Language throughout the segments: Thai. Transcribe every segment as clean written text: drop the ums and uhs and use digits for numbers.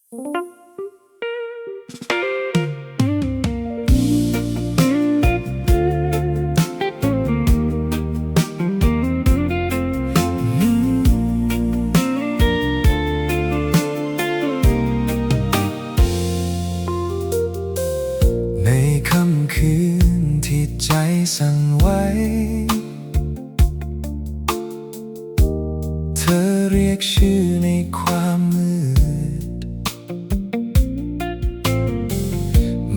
ในค่ำคืนที่ใจสั่นไหวเธอเรียกชื่อในความมืด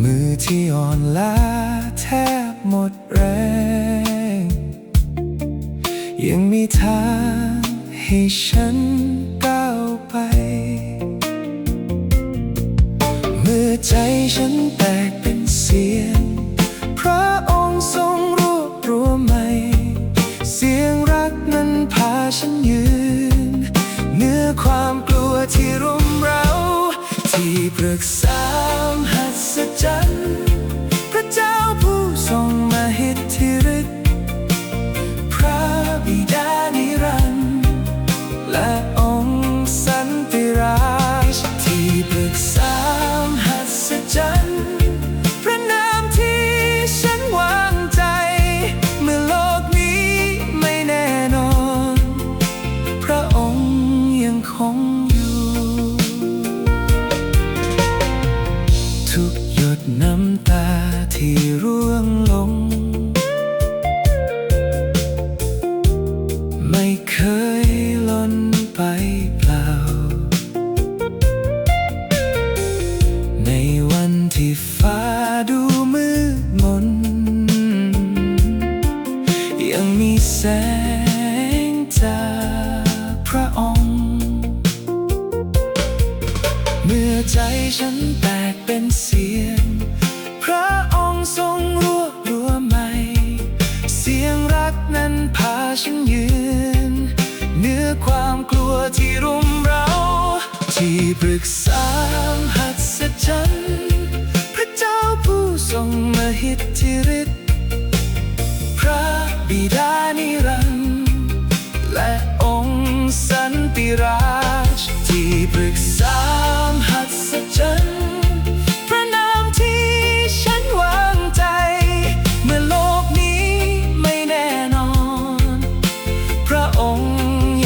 มือที่อ่อนล้าแทบหมดแรงยังมีทางให้ฉันก้าวไปเมื่อใจฉันแตกเป็นเสียงพระองค์ทรงรวบรวมใหม่เสียงรักนั้นพาฉันยืนเหนือความกลัวที่รุมเร้าที่ปรึกษามหัศจรรย์พระเจ้าผู้ทรงมหิทธิฤทธิ์พระบิดานิรันดร์และองค์สันติราชที่ปรึกษามหัศจรรย์พระนามที่ฉันวางใจเมื่อโลกนี้ไม่แน่นอนพระองค์ยังคงอยู่ทุกหยดน้ำตาที่ร่วงลงไม่เคยหล่นไปเปล่าในวันที่ฟ้าดูมืดมนยังมีแสงจากพระองค์เมื่อใจฉันแตกเป็นเสียงพระองค์ทรงรวบรวมใหม่เสียงรักนั้นพาฉันยืนเหนือความกลัวที่รุมเร้าที่ปรึกษามหัศจรรย์พระเจ้าผู้ทรงมหิทธิฤทธิ์พระบิดานิรันดร์และองค์สันติราชที่ปรึกษามหัศจรรย์พระนามที่ฉันวางใจเมื่อโลกนี้ไม่แน่นอนพระองค์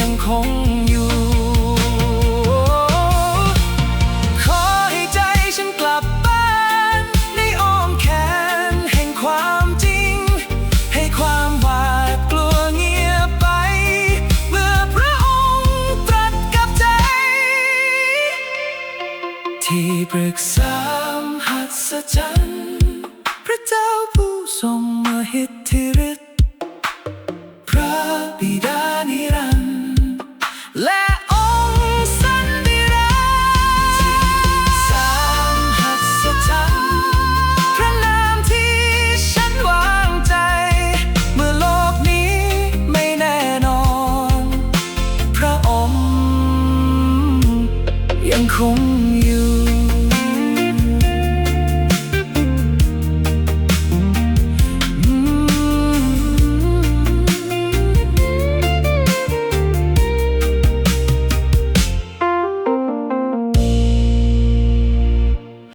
ยังคงอยู่ขอให้ใจฉันกลับบ้านในอ้อมแขนแห่งความจริงให้ความหวาดกลัวเงียบไปเมื่อพระองค์ตรัสกับใจที่ปรึกษามหัศจรรย์พระเจ้าผู้ทรงมหิทธิ